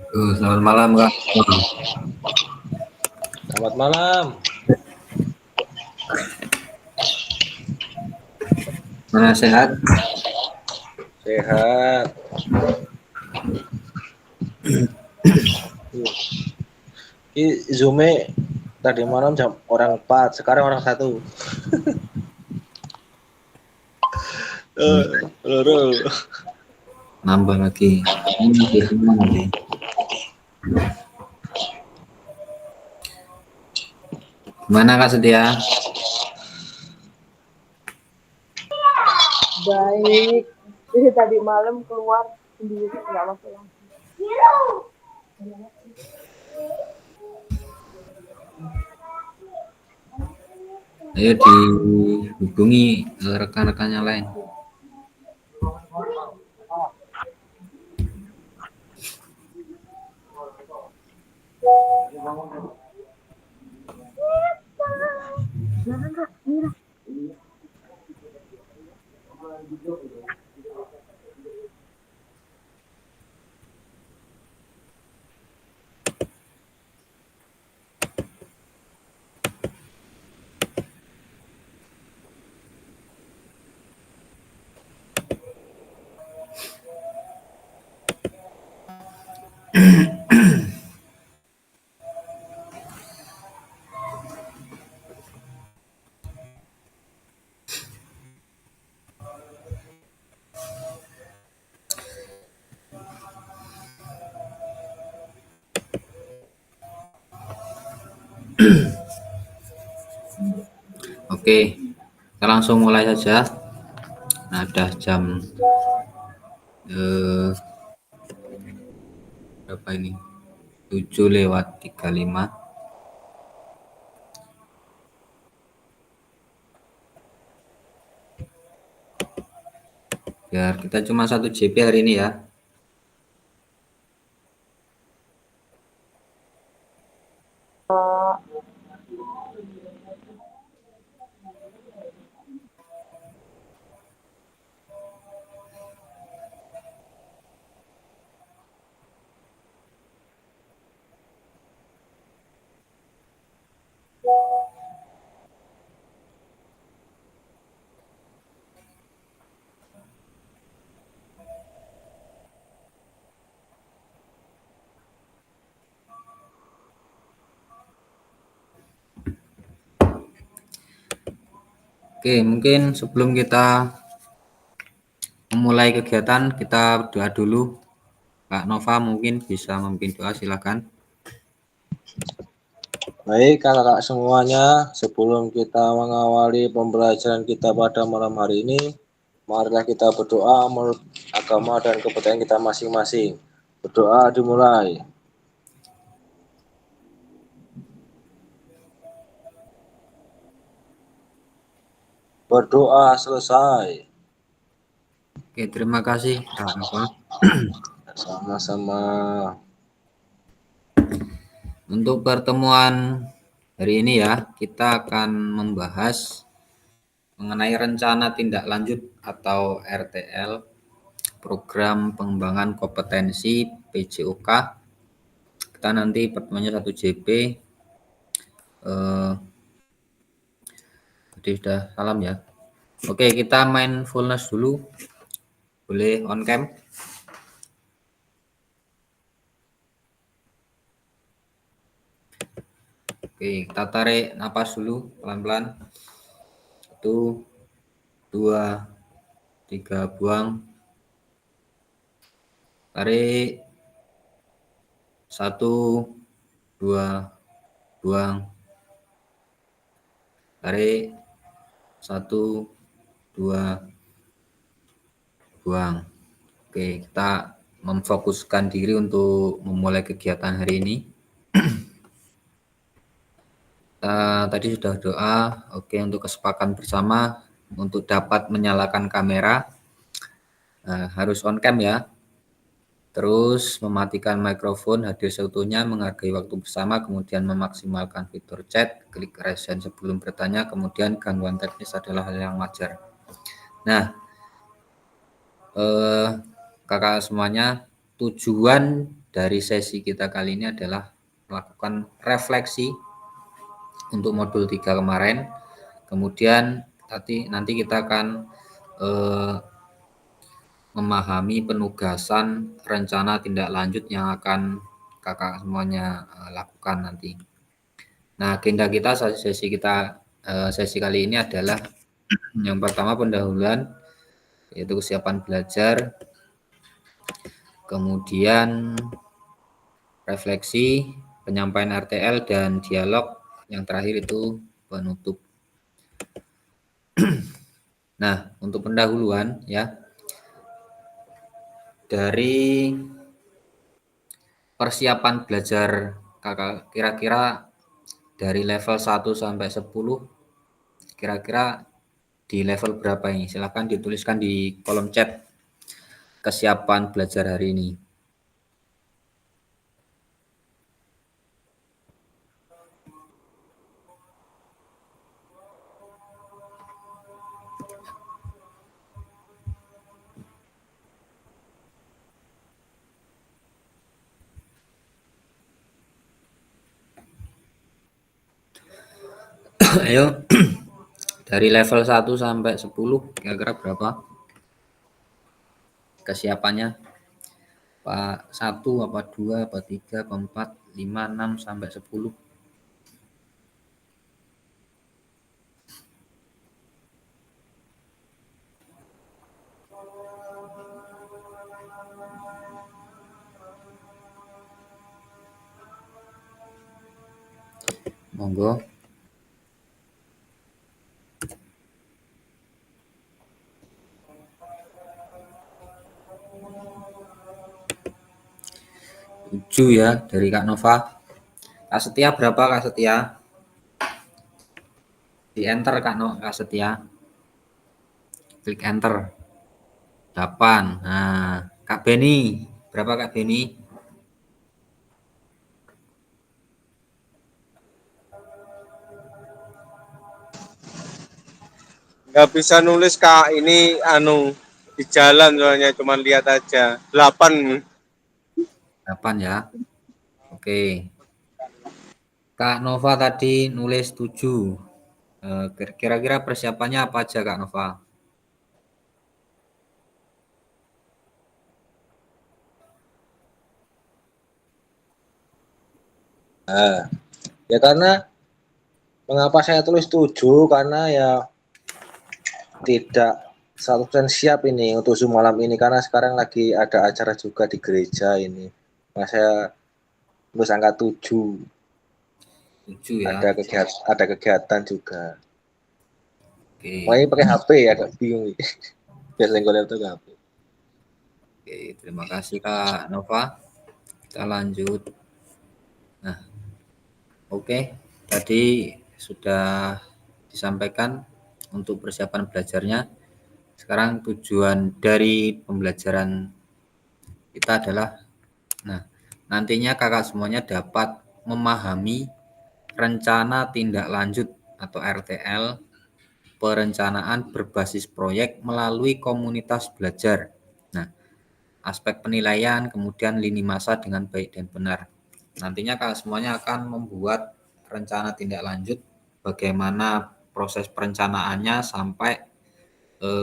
Selamat malam Kak. Selamat malam. Mana sehat? Sehat. Ini Zoom-nya tadi malam jam orang 4, sekarang orang 1. Loro. Nambah lagi. Ini di semua nanti. Gimana Kak Setia? Baik. Jadi tadi malam keluar sendiri nggak masuk lagi. Ayo dihubungi rekan-rekan yang lain. Oke, kita langsung mulai saja. Nah, udah jam berapa ini? 7:35. Biar kita cuma 1 JP hari ini ya. Oke, mungkin sebelum kita memulai kegiatan, kita doa dulu. Kak Nova mungkin bisa memimpin doa, silakan. Baik, kakak semuanya, sebelum kita mengawali pembelajaran kita pada malam hari ini, marilah kita berdoa menurut agama dan kepercayaan kita masing-masing. Berdoa dimulai. Berdoa selesai. Oke, terima kasih Kak Nova. Sama-sama. Untuk pertemuan hari ini ya, kita akan membahas mengenai rencana tindak lanjut atau RTL, program pengembangan kompetensi PJOK. Kita nanti pertemuannya 1 JP. Jadi sudah salam ya. Oke, kita mindfulness dulu. Boleh on cam. Oke, kita tarik napas dulu pelan-pelan. 1, 2, 3, buang. Tarik. 1, 2, buang. Tarik. 1, 2, buang. Oke, kita memfokuskan diri untuk memulai kegiatan hari ini. Tadi sudah doa. Oke, untuk kesepakatan bersama untuk dapat menyalakan kamera harus on cam ya. Terus mematikan mikrofon, hadir seutuhnya, menghargai waktu bersama, kemudian memaksimalkan fitur chat, klik raise hand sebelum bertanya, kemudian gangguan teknis adalah hal yang wajar. Nah, kakak semuanya, tujuan dari sesi kita kali ini adalah melakukan refleksi untuk modul 3 kemarin. Kemudian nanti kita akan memahami penugasan rencana tindak lanjut yang akan kakak semuanya lakukan nanti. Nah, agenda kita sesi kali ini adalah yang pertama pendahuluan, yaitu kesiapan belajar, kemudian refleksi, penyampaian RTL, dan dialog. Yang terakhir itu penutup. Nah, untuk pendahuluan ya, dari persiapan belajar kakak kira-kira dari level 1 sampai 10 kira-kira di level berapa ini? Silahkan dituliskan di kolom chat kesiapan belajar hari ini. Ayo, dari level 1 sampai 10 kira-kira berapa kesiapannya? Pak 1, apa 2, apa 3, apa 4, 5, 6 sampai 10. Monggo. Tujuh ya dari Kak Nova. Kak Setia berapa Kak Setia? Di enter Kak Setia. Klik enter. 8. Nah, Kak Beni. Berapa Kak Beni? Nggak bisa nulis Kak, ini di jalan soalnya cuma lihat aja. 8. 8 ya. Oke. Kak Nova tadi nulis 7. Kira-kira persiapannya apa aja Kak Nova? Nah, ya karena mengapa saya tulis 7, karena ya tidak 100% siap ini untuk Zoom malam ini, karena sekarang lagi ada acara juga di gereja ini. Nah, saya tulis angka 7. 7 ya. Ada kegiatan juga. Oke. Makanya pakai HP ya, agak bingung. Biasanya gue lihat tuh HP. Oke, terima kasih Kak Nova. Kita lanjut. Nah, oke. Tadi sudah disampaikan untuk persiapan belajarnya. Sekarang tujuan dari pembelajaran kita adalah, nah, nantinya kakak semuanya dapat memahami rencana tindak lanjut atau RTL, perencanaan berbasis proyek melalui komunitas belajar. Nah, aspek penilaian, kemudian lini masa dengan baik dan benar. Nantinya kakak semuanya akan membuat rencana tindak lanjut, bagaimana proses perencanaannya sampai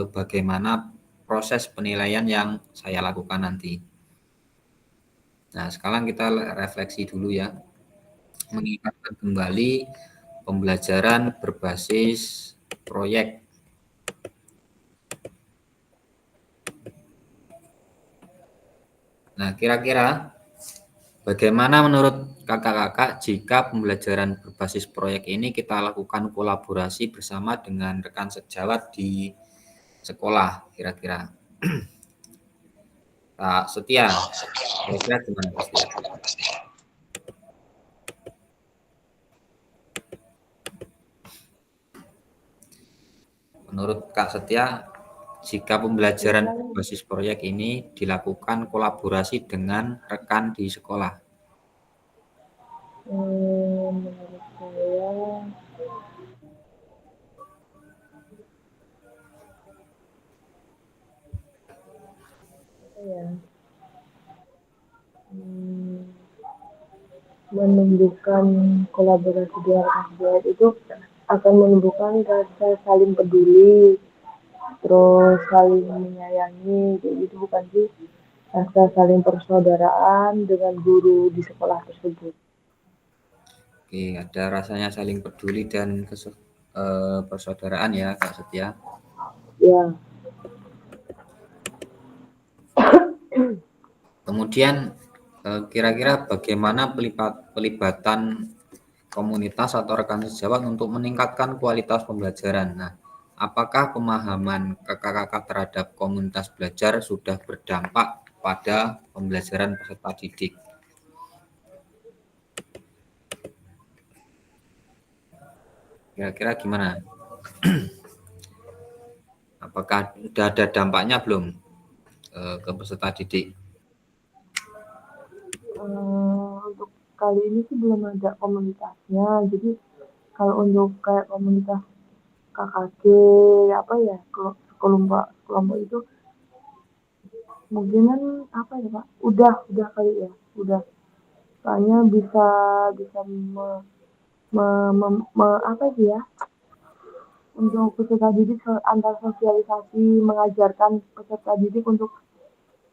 bagaimana proses penilaian yang saya lakukan nanti. Nah, sekarang kita refleksi dulu ya. Mengingatkan kembali pembelajaran berbasis proyek. Nah, kira-kira bagaimana menurut kakak-kakak jika pembelajaran berbasis proyek ini kita lakukan kolaborasi bersama dengan rekan sejawat di sekolah kira-kira? Kak Setia, kira-kira gimana Kak Setia? Menurut Kak Setia, jika pembelajaran berbasis proyek ini dilakukan kolaborasi dengan rekan di sekolah? Menurut saya apa ya? menumbuhkan kolaborasi di antar sejawat itu akan menumbuhkan rasa saling peduli, terus saling menyayangi, kayak gitu bukan sih? Rasa saling persaudaraan dengan guru di sekolah tersebut. Oke, ada rasanya saling peduli dan persaudaraan ya Kak Setia. Ya, Kemudian kira-kira bagaimana pelibatan komunitas atau rekan sejawat untuk meningkatkan kualitas pembelajaran? Nah, apakah pemahaman kakak-kakak terhadap komunitas belajar sudah berdampak pada pembelajaran peserta didik? Kira-kira gimana? Apakah sudah ada dampaknya belum ke peserta didik? untuk kali ini sih belum ada komunitasnya. Jadi kalau untuk kayak komunitas KKG apa ya kelompok kelompok itu mungkin kan apa ya Pak? Udah kali ya, udah. Soalnya bisa bisa apa sih ya? Untuk peserta didik antar sosialisasi mengajarkan peserta didik untuk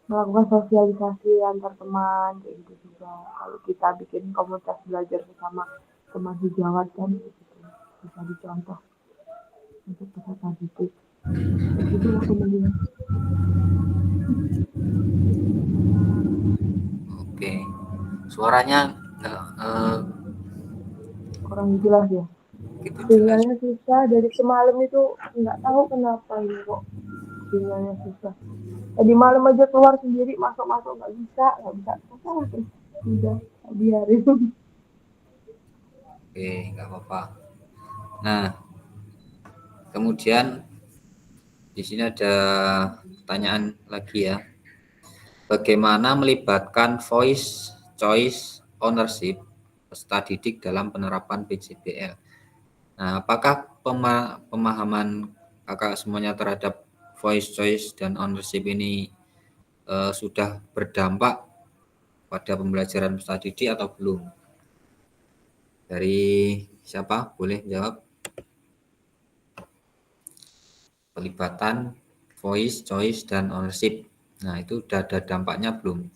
melakukan sosialisasi antar teman kayak gitu juga. Kalau kita bikin komunitas belajar bersama teman sejawat kan gitu, bisa dicontoh untuk peserta didik. Kayak gitu kemudian Oke, suaranya kurang jelas ya. gitu jelas. Sinyalnya susah dari semalam itu nggak tahu kenapa ini kok sinyalnya susah. Tadi malam aja keluar sendiri masuk nggak bisa apa terus udah biarin. Oke, nggak apa-apa. Nah, kemudian di sini ada pertanyaan lagi ya. Bagaimana melibatkan voice choice ownership peserta didik dalam penerapan PJBL? Nah, apakah pemahaman kakak semuanya terhadap voice choice dan ownership ini sudah berdampak pada pembelajaran peserta didik atau belum? Dari siapa? Boleh jawab. Pelibatan voice choice dan ownership. Nah, itu udah ada dampaknya belum?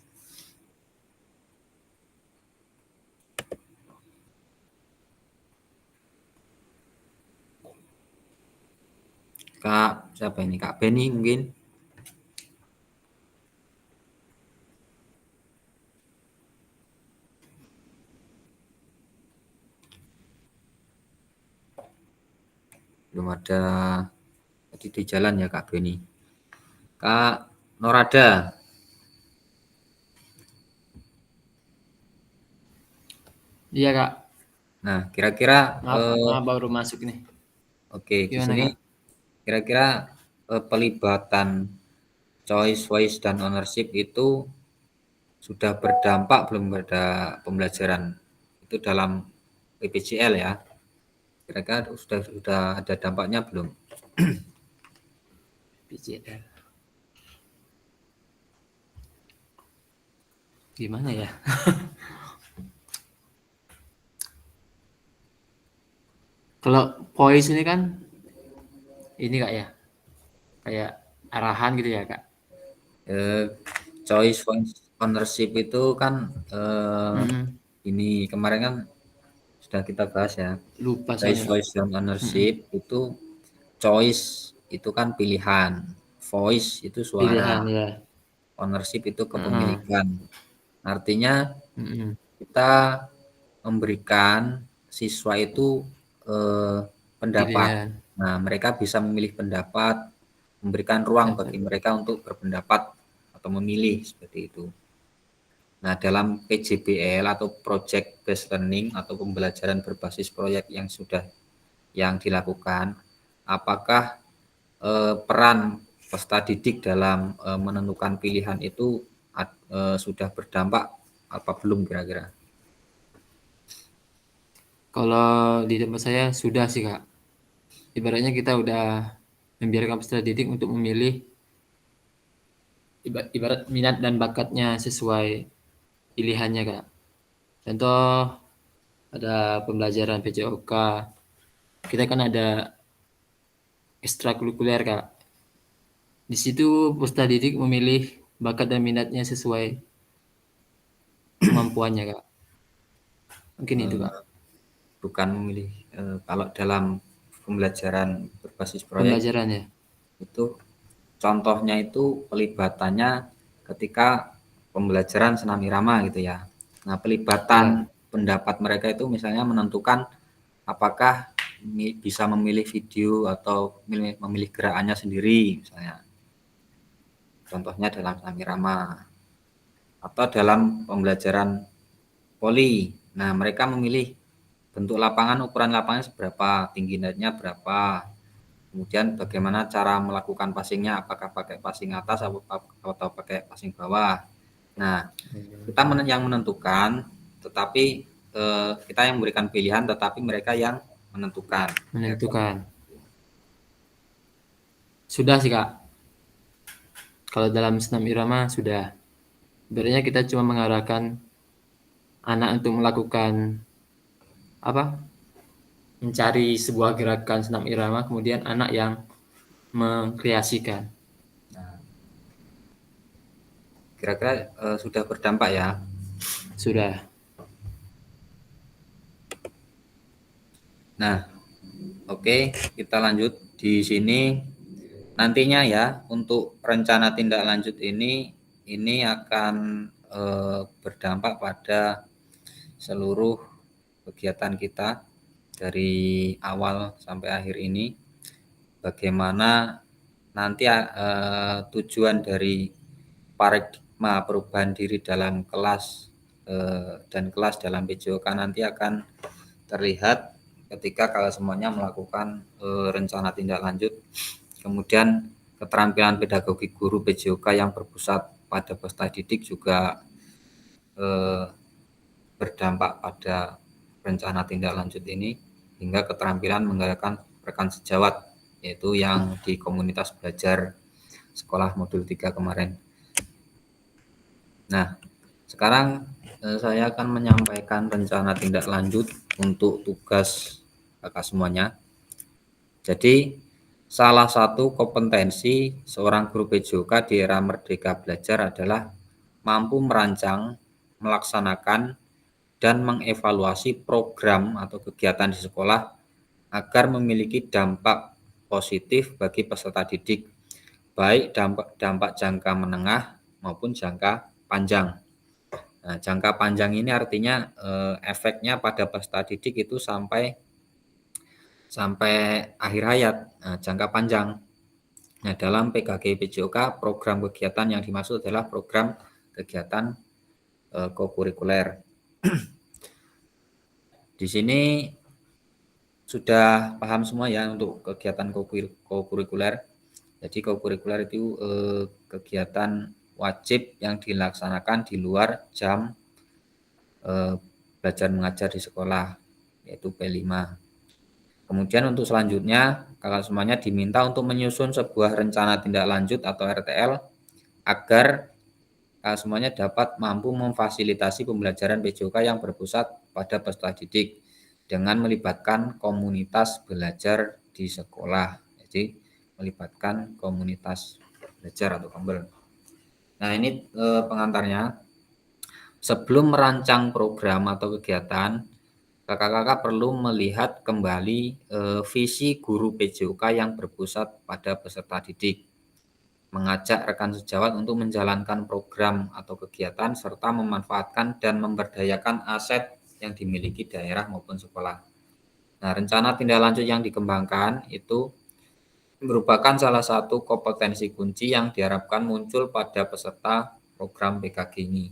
Kak, siapa ini? Kak Beni mungkin? Belum ada. Tadi di jalan ya Kak Beni. Kak Norada. Iya Kak. Nah, kira-kira Maaf baru masuk nih. oke, di Gimana sini Kak? kira-kira pelibatan choice, voice, dan ownership itu sudah berdampak belum pada pembelajaran itu dalam PPJL ya? Kira-kira sudah ada dampaknya belum? PJL. Gimana ya? Kalau voice ini kan ini Kak ya, kayak arahan gitu ya Kak. Choice, voice, ownership itu kan Mm-mm. ini kemarin kan sudah kita bahas ya. Lupa Choice, soalnya Kak. voice, dan Mm-mm. ownership itu choice itu kan pilihan, voice itu suara, Pilihan ya. ownership itu Mm-mm. kepemilikan. Artinya Mm-mm. kita memberikan siswa itu pendapat. Pilihan. Nah, mereka bisa memilih pendapat, memberikan ruang bagi mereka untuk berpendapat atau memilih seperti itu. Nah, dalam PJBL atau Project Based Learning atau pembelajaran berbasis proyek yang dilakukan, apakah peran peserta didik dalam menentukan pilihan itu sudah berdampak apa belum kira-kira? Kalau di tempat saya sudah sih Kak. Ibaratnya kita udah membiarkan peserta didik untuk memilih ibarat minat dan bakatnya sesuai pilihannya Kak. Contoh ada pembelajaran PJOK, kita kan ada ekstrakurikuler Kak. Di situ peserta didik memilih bakat dan minatnya sesuai kemampuannya Kak. Mungkin itu Kak. Bukan memilih kalau dalam pembelajaran berbasis proyek Pembelajaran ya. itu contohnya itu pelibatannya ketika pembelajaran senam irama gitu ya. Nah, pelibatan pendapat mereka itu misalnya menentukan apakah bisa memilih video atau memilih gerakannya sendiri misalnya. Contohnya dalam senam irama atau dalam pembelajaran poli. Nah, mereka memilih bentuk lapangan, ukuran lapangan seberapa, tinggi netnya berapa, kemudian bagaimana cara melakukan passingnya, apakah pakai passing atas atau pakai passing bawah. Nah, kita yang menentukan, tetapi kita yang memberikan pilihan, tetapi mereka yang menentukan. Sudah sih Kak. Kalau dalam senam irama sudah. Sebenarnya kita cuma mengarahkan anak untuk melakukan mencari sebuah gerakan senam irama, kemudian anak yang mengkreasikan. Kira-kira sudah berdampak ya? Sudah. Nah, oke, kita lanjut di sini. Nantinya ya, untuk rencana tindak lanjut ini akan berdampak pada seluruh kegiatan kita dari awal sampai akhir ini. Bagaimana nanti tujuan dari paradigma perubahan diri dalam kelas dan kelas dalam PJOK nanti akan terlihat ketika kalau semuanya melakukan rencana tindak lanjut. Kemudian keterampilan pedagogi guru PJOK yang berpusat pada peserta didik juga berdampak pada rencana tindak lanjut ini, hingga keterampilan menggerakkan rekan sejawat, yaitu yang di komunitas belajar sekolah modul 3 kemarin. Nah, sekarang saya akan menyampaikan rencana tindak lanjut untuk tugas kakak semuanya. Jadi, salah satu kompetensi seorang guru PJOK di era Merdeka Belajar adalah mampu merancang, melaksanakan, dan mengevaluasi program atau kegiatan di sekolah agar memiliki dampak positif bagi peserta didik, baik dampak jangka menengah maupun jangka panjang. Nah, jangka panjang ini artinya efeknya pada peserta didik itu sampai akhir hayat. Nah, jangka panjang. Nah, dalam PKG PJOK, program kegiatan yang dimaksud adalah program kegiatan kokurikuler. Di sini sudah paham semua ya untuk kegiatan kokurikuler. Jadi kokurikuler itu kegiatan wajib yang dilaksanakan di luar jam belajar mengajar di sekolah, yaitu P5. Kemudian untuk selanjutnya, kakak semuanya diminta untuk menyusun sebuah rencana tindak lanjut atau RTL agar kakak semuanya dapat mampu memfasilitasi pembelajaran PJOK yang berpusat pada peserta didik dengan melibatkan komunitas belajar di sekolah. Jadi melibatkan komunitas belajar atau kombel. Nah, ini pengantarnya. Sebelum merancang program atau kegiatan, kakak-kakak perlu melihat kembali visi guru PJOK yang berpusat pada peserta didik, mengajak rekan sejawat untuk menjalankan program atau kegiatan serta memanfaatkan dan memberdayakan aset yang dimiliki daerah maupun sekolah. Nah, rencana tindak lanjut yang dikembangkan itu merupakan salah satu kompetensi kunci yang diharapkan muncul pada peserta program PKG ini.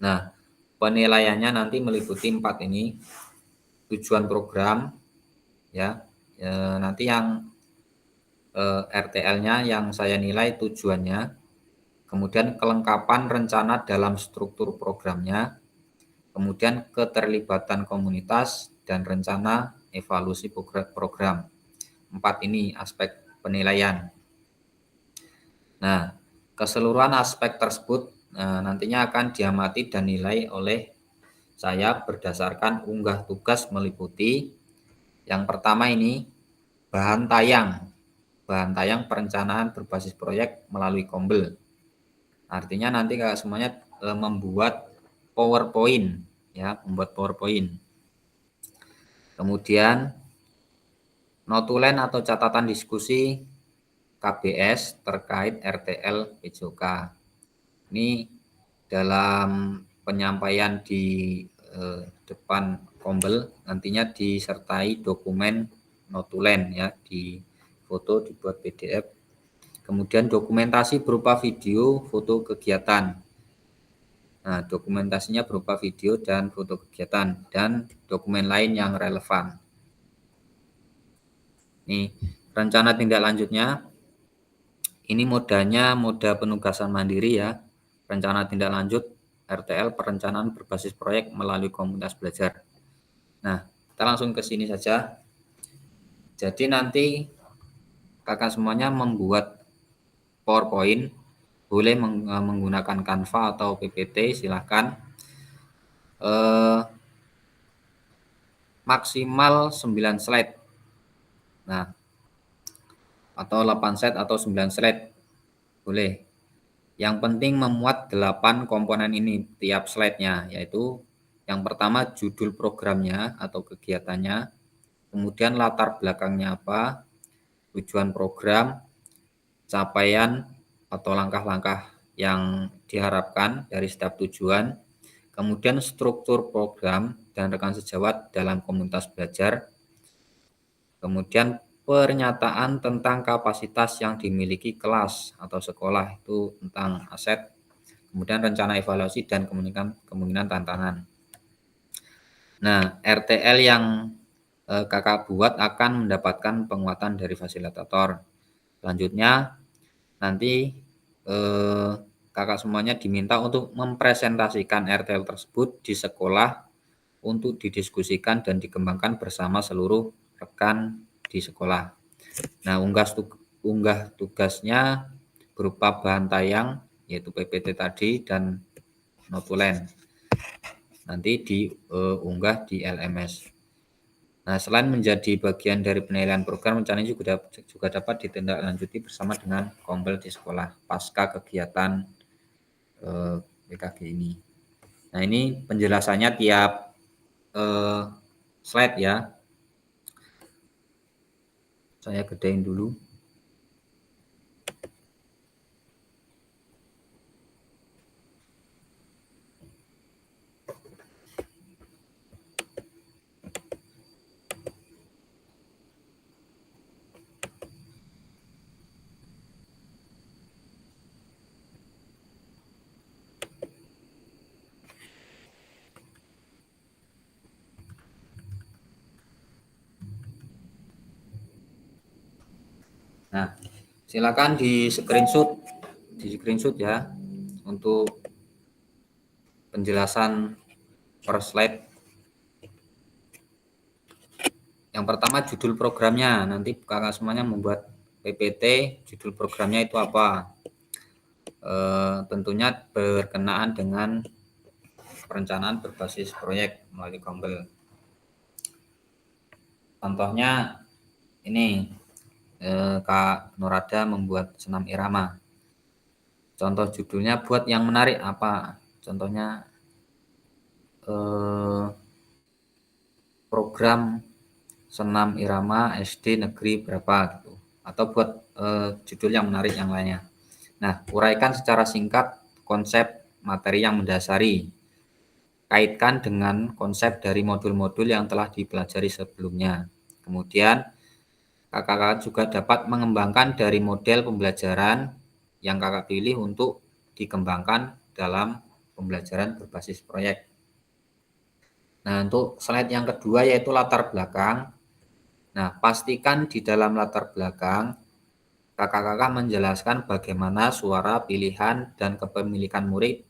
Nah, penilaiannya nanti meliputi 4 ini. Tujuan program, ya, nanti yang RTL-nya yang saya nilai tujuannya, kemudian kelengkapan rencana dalam struktur programnya, kemudian keterlibatan komunitas, dan rencana evaluasi program. 4 ini aspek penilaian. Nah, keseluruhan aspek tersebut nantinya akan diamati dan nilai oleh saya berdasarkan unggah tugas meliputi yang pertama ini bahan tayang perencanaan berbasis proyek melalui Kombel. Artinya nanti kakak semuanya membuat PowerPoint ya, membuat PowerPoint. Kemudian notulen atau catatan diskusi KBS terkait RTL PJOK. Ini dalam penyampaian di depan Kombel nantinya disertai dokumen notulen ya, di foto dibuat PDF. Kemudian dokumentasi berupa video, foto kegiatan. Nah, dokumentasinya berupa video dan foto kegiatan dan dokumen lain yang relevan. Nih, rencana tindak lanjutnya. Ini modanya moda penugasan mandiri ya. Rencana tindak lanjut RTL perencanaan berbasis proyek melalui komunitas belajar. Nah, kita langsung ke sini saja. Jadi nanti kakak semuanya membuat PowerPoint, boleh menggunakan Canva atau PPT, silahkan. Maksimal 9 slide. Nah, atau 8 slide atau 9 slide. Boleh. Yang penting memuat 8 komponen ini tiap slide-nya, yaitu yang pertama judul programnya atau kegiatannya, kemudian latar belakangnya apa, tujuan program, capaian atau langkah-langkah yang diharapkan dari setiap tujuan, kemudian struktur program dan rekan sejawat dalam komunitas belajar, kemudian pernyataan tentang kapasitas yang dimiliki kelas atau sekolah itu tentang aset, kemudian rencana evaluasi dan kemungkinan tantangan. Nah, RTL yang kakak buat akan mendapatkan penguatan dari fasilitator. Selanjutnya nanti kakak semuanya diminta untuk mempresentasikan RTL tersebut di sekolah untuk didiskusikan dan dikembangkan bersama seluruh rekan di sekolah. Nah, unggah tugasnya berupa bahan tayang yaitu PPT tadi dan notulen. Nanti diunggah di LMS. Nah, selain menjadi bagian dari penilaian program, rencana juga dapat ditindaklanjuti bersama dengan Kombel di sekolah pasca kegiatan PKG ini. Nah, ini penjelasannya tiap slide ya. Saya gedein dulu. Nah, silakan di screenshot ya untuk penjelasan per slide. Yang pertama judul programnya, nanti kakak semuanya membuat PPT, judul programnya itu apa? Tentunya berkenaan dengan perencanaan berbasis proyek melalui Kombel. Contohnya ini Kak Nurada membuat senam irama. Contoh judulnya buat yang menarik apa? Contohnya program senam irama SD negeri berapa gitu. Atau buat judul yang menarik yang lainnya. Nah, uraikan secara singkat konsep materi yang mendasari. Kaitkan dengan konsep dari modul-modul yang telah dipelajari sebelumnya. Kemudian kakak-kakak juga dapat mengembangkan dari model pembelajaran yang kakak pilih untuk dikembangkan dalam pembelajaran berbasis proyek. Nah, untuk slide yang kedua yaitu latar belakang. Nah, pastikan di dalam latar belakang kakak-kakak menjelaskan bagaimana suara, pilihan, dan kepemilikan murid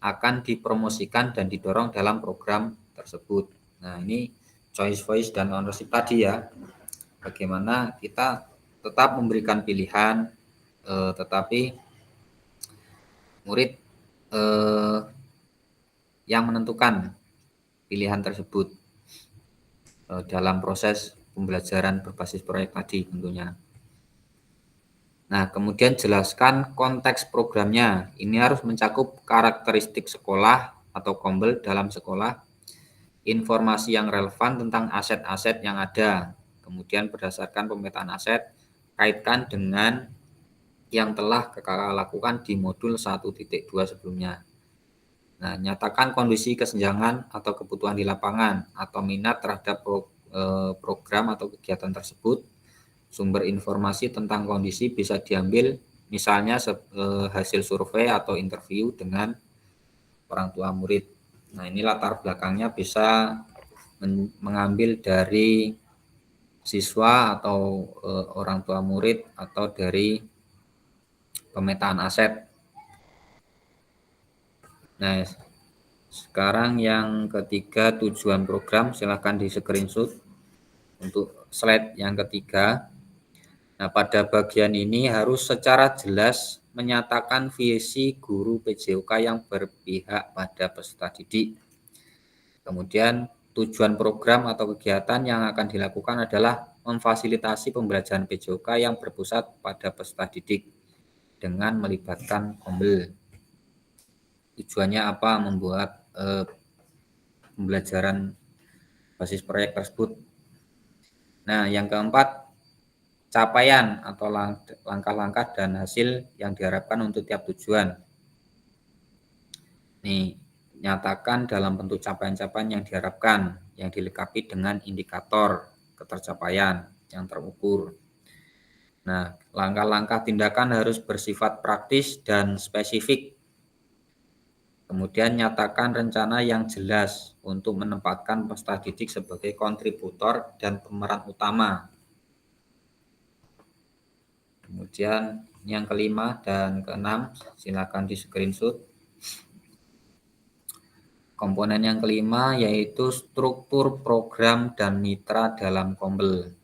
akan dipromosikan dan didorong dalam program tersebut. Nah, ini choice voice dan ownership tadi ya. Bagaimana kita tetap memberikan pilihan, tetapi murid yang menentukan pilihan tersebut dalam proses pembelajaran berbasis proyek tadi tentunya. Nah, kemudian jelaskan konteks programnya. Ini harus mencakup karakteristik sekolah atau kombel dalam sekolah, informasi yang relevan tentang aset-aset yang ada. Kemudian berdasarkan pemetaan aset, kaitkan dengan yang telah kakak lakukan di modul 1.2 sebelumnya. Nah, nyatakan kondisi kesenjangan atau kebutuhan di lapangan atau minat terhadap program atau kegiatan tersebut. Sumber informasi tentang kondisi bisa diambil misalnya hasil survei atau interview dengan orang tua murid. Nah, ini latar belakangnya bisa mengambil dari siswa atau orang tua murid atau dari pemetaan aset. Nah, sekarang yang ketiga, tujuan program, silahkan di screenshot untuk slide yang ketiga. Nah, pada bagian ini harus secara jelas menyatakan visi guru PJOK yang berpihak pada peserta didik. Kemudian tujuan program atau kegiatan yang akan dilakukan adalah memfasilitasi pembelajaran PJOK yang berpusat pada peserta didik dengan melibatkan kombel. Tujuannya apa? Membuat pembelajaran basis proyek tersebut. Nah, yang keempat, capaian atau langkah-langkah dan hasil yang diharapkan untuk tiap tujuan. Nih, nyatakan dalam bentuk capaian-capaian yang diharapkan, yang dilengkapi dengan indikator ketercapaian yang terukur. Nah, langkah-langkah tindakan harus bersifat praktis dan spesifik. Kemudian nyatakan rencana yang jelas untuk menempatkan peserta didik sebagai kontributor dan pemeran utama. Kemudian yang kelima dan keenam, silakan di screenshot. Komponen yang kelima yaitu struktur program dan mitra dalam kombel.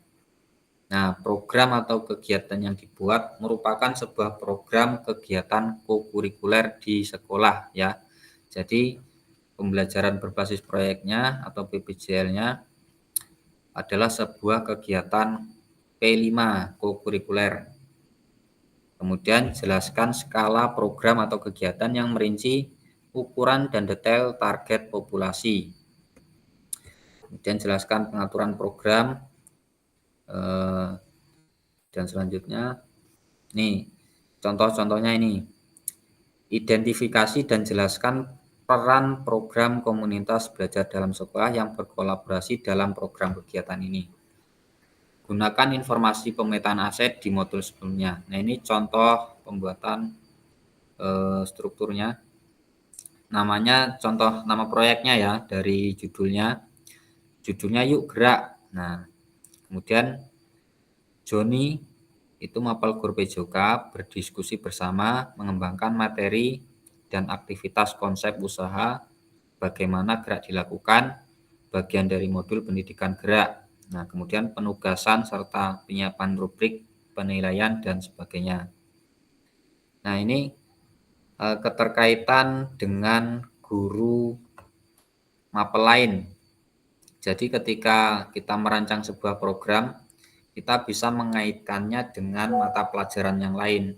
Nah, program atau kegiatan yang dibuat merupakan sebuah program kegiatan kokurikuler di sekolah ya. Jadi pembelajaran berbasis proyeknya atau PBJL-nya adalah sebuah kegiatan P5 kokurikuler. Kemudian jelaskan skala program atau kegiatan yang merinci ukuran dan detail target populasi. Kemudian jelaskan pengaturan program dan selanjutnya nih contoh-contohnya ini. Identifikasi dan jelaskan peran program komunitas belajar dalam sekolah yang berkolaborasi dalam program kegiatan ini. Gunakan informasi pemetaan aset di modul sebelumnya. Nah, ini contoh pembuatan strukturnya. Namanya contoh nama proyeknya ya dari judulnya. Judulnya Yuk Gerak. Nah, kemudian Joni itu mapel guru PJOK berdiskusi bersama mengembangkan materi dan aktivitas konsep usaha, bagaimana gerak dilakukan, bagian dari modul pendidikan gerak. Nah, kemudian penugasan serta penyiapan rubrik, penilaian, dan sebagainya. Nah, ini keterkaitan dengan guru mapel lain. Jadi ketika kita merancang sebuah program, kita bisa mengaitkannya dengan mata pelajaran yang lain.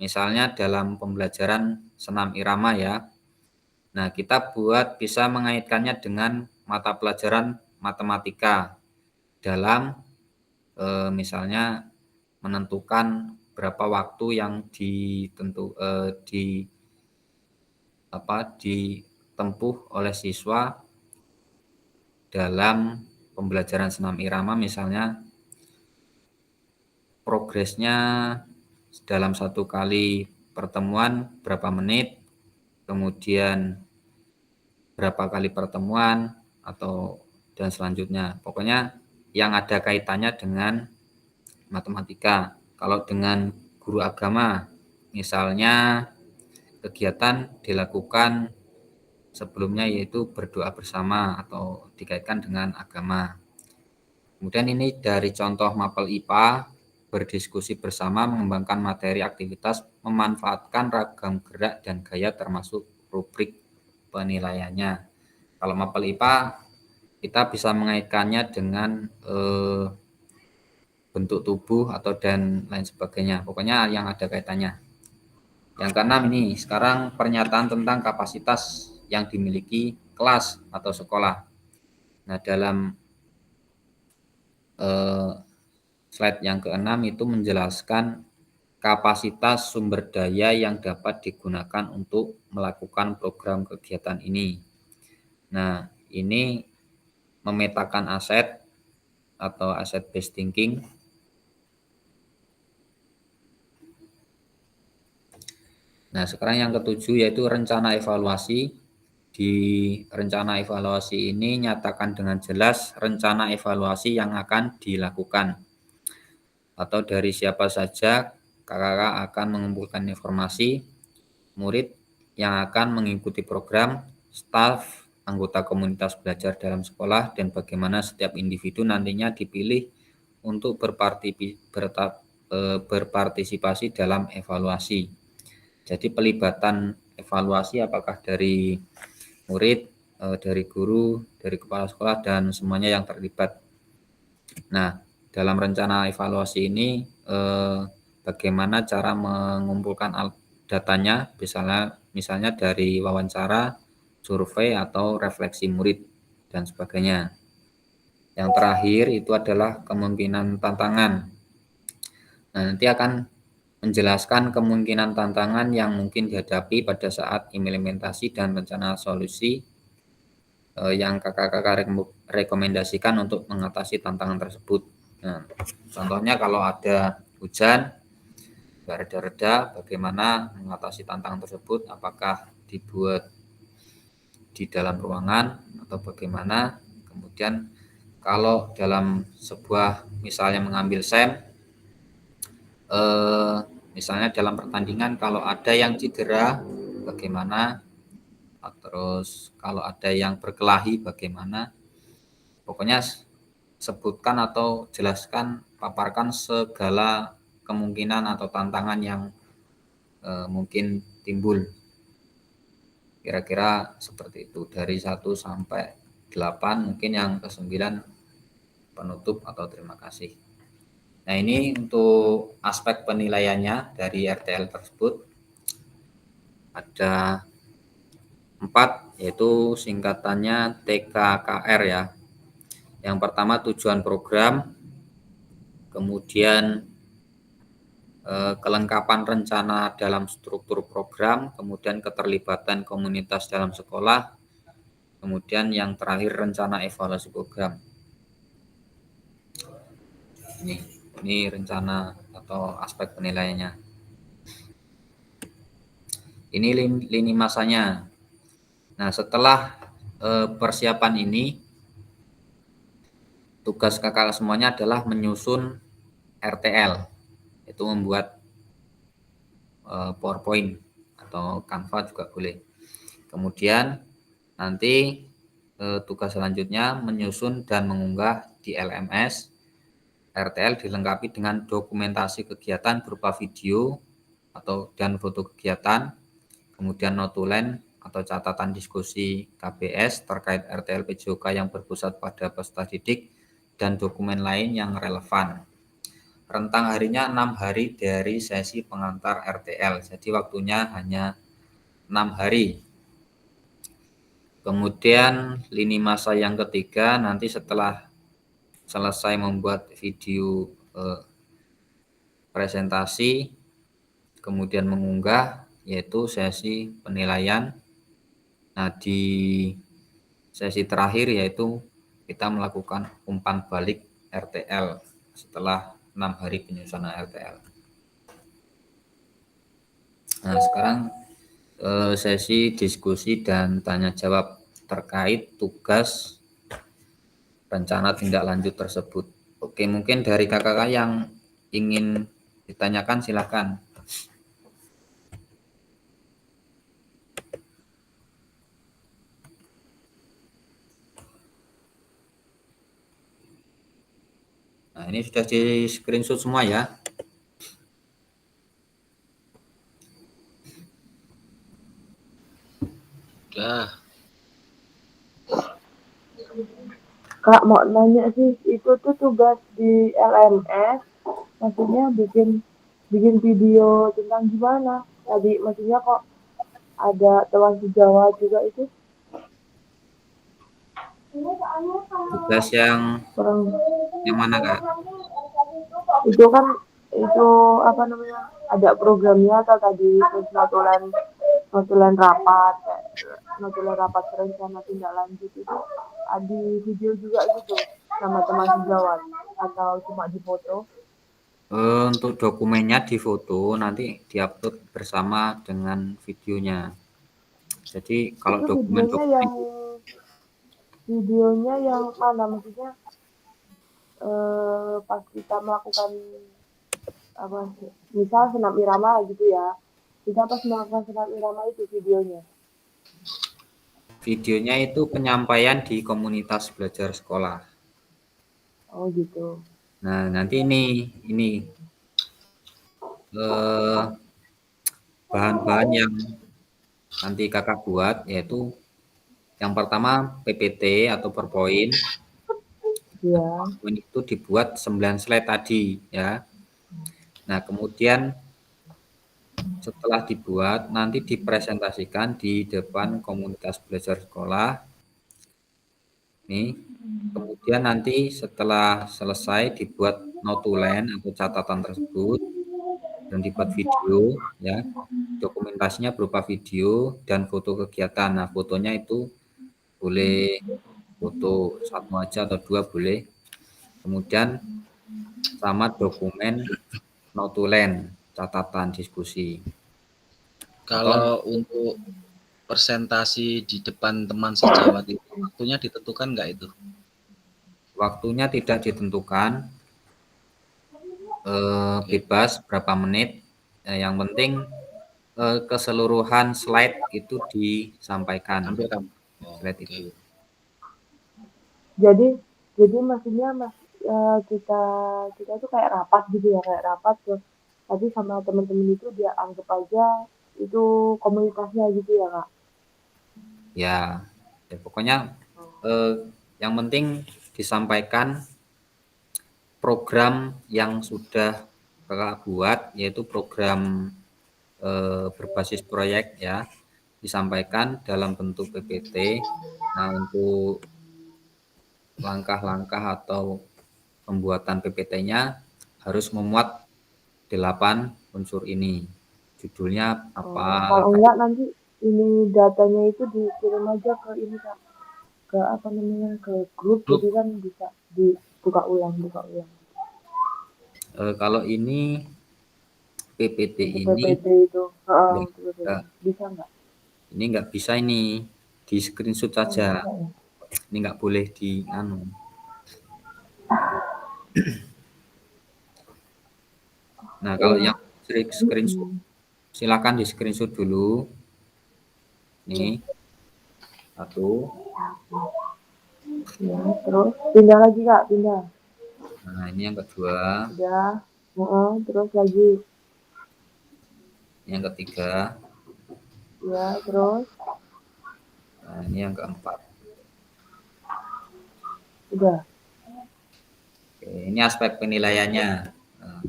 Misalnya dalam pembelajaran senam irama ya. Nah, kita bisa mengaitkannya dengan mata pelajaran matematika dalam misalnya menentukan berapa waktu yang ditempuh oleh siswa dalam pembelajaran senam irama, misalnya progresnya dalam satu kali pertemuan berapa menit, kemudian berapa kali pertemuan atau dan selanjutnya. Pokoknya yang ada kaitannya dengan matematika. Kalau dengan guru agama, misalnya kegiatan dilakukan sebelumnya yaitu berdoa bersama atau dikaitkan dengan agama. Kemudian ini dari contoh mapel IPA, berdiskusi bersama mengembangkan materi aktivitas, memanfaatkan ragam gerak dan gaya termasuk rubrik penilaiannya. Kalau mapel IPA kita bisa mengaitkannya dengan bentuk tubuh atau dan lain sebagainya. Pokoknya yang ada kaitannya. Yang keenam ini, sekarang pernyataan tentang kapasitas yang dimiliki kelas atau sekolah. Nah, dalam slide yang keenam itu menjelaskan kapasitas sumber daya yang dapat digunakan untuk melakukan program kegiatan ini. Nah, ini memetakan aset atau asset based thinking. Nah, sekarang yang ketujuh yaitu rencana evaluasi. Di rencana evaluasi ini nyatakan dengan jelas rencana evaluasi yang akan dilakukan. Atau dari siapa saja kakak akan mengumpulkan informasi, murid yang akan mengikuti program, staf, anggota komunitas belajar dalam sekolah, dan bagaimana setiap individu nantinya dipilih untuk berpartisipasi dalam evaluasi. Jadi pelibatan evaluasi apakah dari murid, dari guru, dari kepala sekolah, dan semuanya yang terlibat. Nah, dalam rencana evaluasi ini bagaimana cara mengumpulkan datanya, misalnya dari wawancara, survei, atau refleksi murid, dan sebagainya. Yang terakhir itu adalah kemungkinan tantangan. Nah, nanti akan menjelaskan kemungkinan tantangan yang mungkin dihadapi pada saat implementasi dan rencana solusi yang kakak-kakak rekomendasikan untuk mengatasi tantangan tersebut. Nah, contohnya kalau ada hujan, nggak reda-reda, bagaimana mengatasi tantangan tersebut, apakah dibuat di dalam ruangan atau bagaimana. Kemudian kalau dalam sebuah misalnya mengambil SEM, misalnya dalam pertandingan kalau ada yang cedera bagaimana, terus kalau ada yang berkelahi bagaimana, pokoknya sebutkan atau jelaskan, paparkan segala kemungkinan atau tantangan yang mungkin timbul. Kira-kira seperti itu, dari 1 sampai 8, mungkin yang ke-9 penutup atau terima kasih. Nah, ini untuk aspek penilaiannya dari RTL tersebut. Ada 4, yaitu singkatannya TKKR ya. Yang pertama tujuan program, kemudian kelengkapan rencana dalam struktur program, kemudian keterlibatan komunitas dalam sekolah, kemudian yang terakhir rencana evaluasi program. Ini rencana atau aspek penilaiannya. Ini lini masanya. Nah, setelah persiapan ini, tugas kakak semuanya adalah menyusun RTL, itu membuat PowerPoint atau Canva juga boleh. Kemudian nanti tugas selanjutnya menyusun dan mengunggah di LMS. RTL dilengkapi dengan dokumentasi kegiatan berupa video dan foto kegiatan, kemudian notulen atau catatan diskusi KBS terkait RTL PJOK yang berpusat pada peserta didik, dan dokumen lain yang relevan. Rentang harinya 6 hari dari sesi pengantar RTL, jadi waktunya hanya 6 hari. Kemudian lini masa yang ketiga, nanti setelah selesai membuat video presentasi, kemudian mengunggah, yaitu sesi penilaian. Nah, di sesi terakhir yaitu kita melakukan umpan balik RTL setelah 6 hari penyusunan RTL. Nah, sekarang sesi diskusi dan tanya jawab terkait tugas rencana tindak lanjut tersebut. Oke, mungkin dari kakak-kakak yang ingin ditanyakan silakan. Nah, ini sudah di screenshot semua ya. Sudah. Kak mau nanya sih, itu tuh tugas di LMS, maksudnya bikin bikin video tentang gimana? Tadi maksudnya kok ada teman sejawat juga itu Tugas kurang. yang mana Kak? Itu kan itu apa namanya? Ada programnya atau tadi terus notulen rapat, notulen rapat rencana tindak lanjut itu ada video juga gitu sama teman sejawat atau cuma di foto? Untuk dokumennya di foto nanti diupload bersama dengan videonya. Jadi kalau Itu dokumen-dokumen videonya yang mana maksudnya pas kita melakukan apa sih, misal senam irama gitu ya, kita pas melakukan senam irama itu videonya. videonya itu penyampaian di komunitas belajar sekolah. Oh gitu. Nah, nanti ini eh, bahan-bahan yang nanti kakak buat yaitu yang pertama PPT atau PowerPoint. Ya. PowerPoint itu dibuat 9 slide tadi ya. Nah, kemudian setelah dibuat nanti dipresentasikan di depan komunitas belajar sekolah. Nih, kemudian nanti setelah selesai dibuat notulen atau catatan tersebut dan dibuat video ya. Dokumentasinya berupa video dan foto kegiatan. Nah, fotonya itu boleh foto satu aja atau dua boleh. Kemudian sama dokumen notulen catatan diskusi. Atau Kalau untuk presentasi di depan teman sejawat itu waktunya ditentukan nggak itu? waktunya tidak ditentukan, bebas berapa menit. Yang penting keseluruhan slide itu disampaikan. Tampilkan. Oh, Slide oke. itu. Jadi maksudnya kita kita tuh kayak rapat gitu ya, kayak rapat tuh. Tapi sama teman-teman itu dia anggap aja itu komunitasnya gitu ya kak. Ya, ya pokoknya eh, yang penting disampaikan program yang sudah kakak buat, yaitu program berbasis proyek ya, disampaikan dalam bentuk PPT. Nah, untuk langkah-langkah atau pembuatan PPT-nya harus memuat 8 unsur ini. Judulnya apa? Kalau enggak nanti ini datanya itu dikirim aja ke ini kak, ke apa namanya, ke grup, Grup. jadi kan bisa dibuka ulang buka ulang. Kalau ini PPT Untuk ini PPT itu, enggak, untuk PPT enggak, bisa nggak? ini nggak bisa ini di screenshot Oh, saja. bisa ya. Ini nggak boleh di anu. Nah, kalau yang screenshot silakan di screenshot dulu. Nih, satu. Ya, terus pindah lagi kak, pindah. Nah, ini yang kedua. Udah, terus lagi. Ini yang ketiga. Ya, terus Nah, ini yang keempat. udah. Oke, ini aspek penilaiannya. Nah,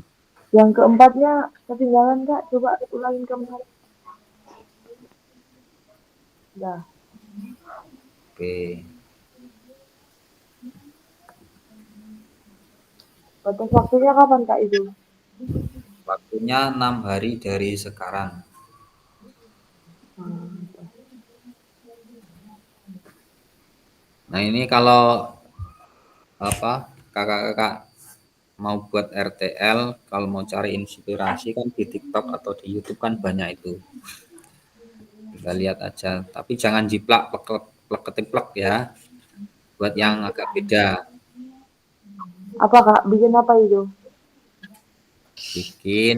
Yang keempatnya ketinggalan kak, coba ulangin keempat. Udah. oke. Batas waktunya kapan kak itu? Waktunya 6 hari dari sekarang. Nah, ini kalau apa kakak-kakak mau buat RTL, kalau mau cari inspirasi kan di TikTok atau di YouTube kan banyak itu. Kita lihat aja, tapi jangan jiplak plek ketiplek ya. Buat yang agak beda. Apa kak? Bikin apa itu? Bikin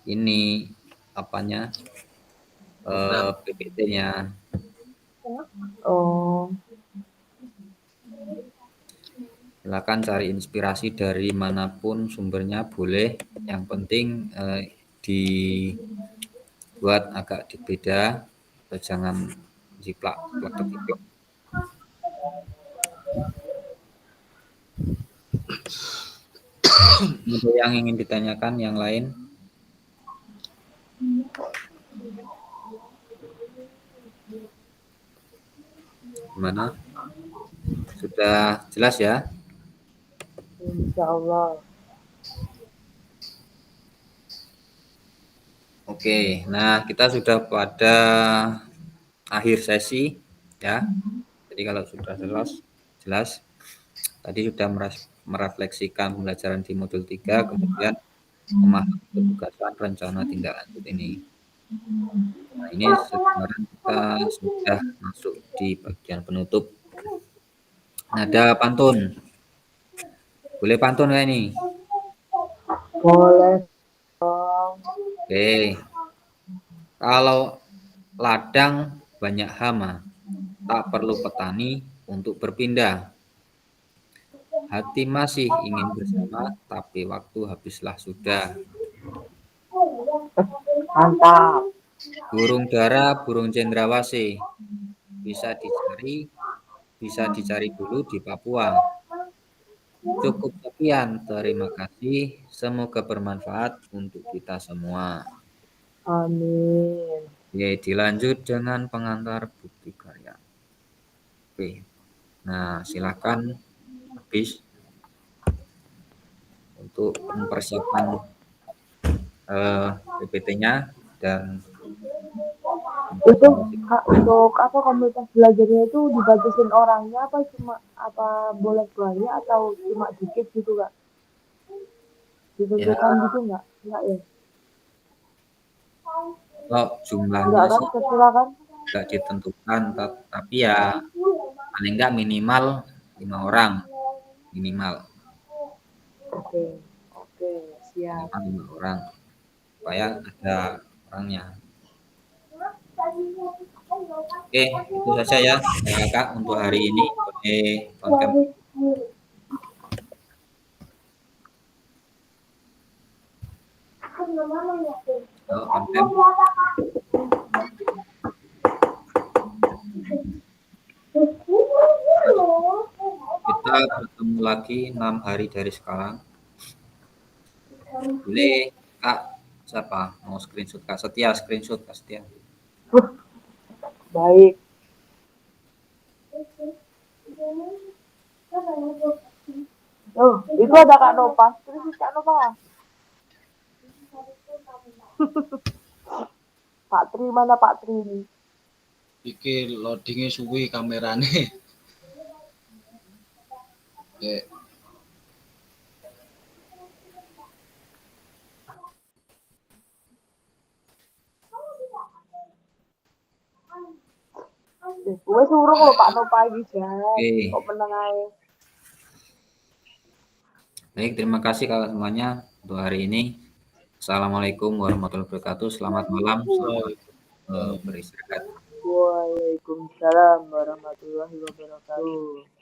ini apanya? PPT-nya. Oh, Silakan cari inspirasi dari manapun sumbernya boleh. Yang penting dibuat agak beda. Jangan jiplak plek ketiplek. Ada yang ingin ditanyakan yang lain? Gimana? Sudah jelas ya? Insya Allah. Oke, nah kita sudah pada akhir sesi ya. Jadi kalau sudah jelas tadi sudah merefleksikan pembelajaran di modul 3, kemudian memahami ketugasan rencana tindak lanjut ini. Nah, ini sekarang kita sudah masuk di bagian penutup. Ada pantun. Boleh pantun nggak ini? Boleh dong. Oke. Kalau ladang banyak hama, tak perlu petani untuk berpindah. Hati masih ingin bersama, tapi waktu habislah sudah. Mantap. Burung dara, burung cendrawasih, bisa dicari dulu di Papua. Cukup sekian, terima kasih. Semoga bermanfaat untuk kita semua. Amin. Oke, dilanjut dengan pengantar bukti karya. Oke, nah silakan habis untuk mempersiapkan PPT-nya dan Itu Kak, untuk apa komunitas belajarnya itu dibatasin orangnya apa boleh banyak atau cuma dikit gitu Kak? Ditentukan gitu nggak? Nggak ya? kalau jumlahnya Nggak kan? sih Terserah kan? nggak ditentukan, tapi ya paling nggak minimal 5 orang minimal Oke, siap. 5 orang supaya ada orangnya. Oke, itu saja ya Kak untuk hari ini. Oke, on-cam. On-cam. Kita bertemu lagi 6 hari dari sekarang. Boleh Kak, siapa mau screenshot? Kak Setia, screenshot Kak Setia. Baik. Oh, itu ada Kak Nova. Terus Kak Nova. Pak Tri, mana Pak Tri ini? Iki loadingnya suwi kamerane. Ya. Gue suruh lo Pak Nova iki jan. Oke. Kok meneng ae. Baik, terima kasih kakak semuanya untuk hari ini. Assalamualaikum warahmatullahi wabarakatuh. Selamat malam, selamat beristirahat. Waalaikumsalam warahmatullahi wabarakatuh.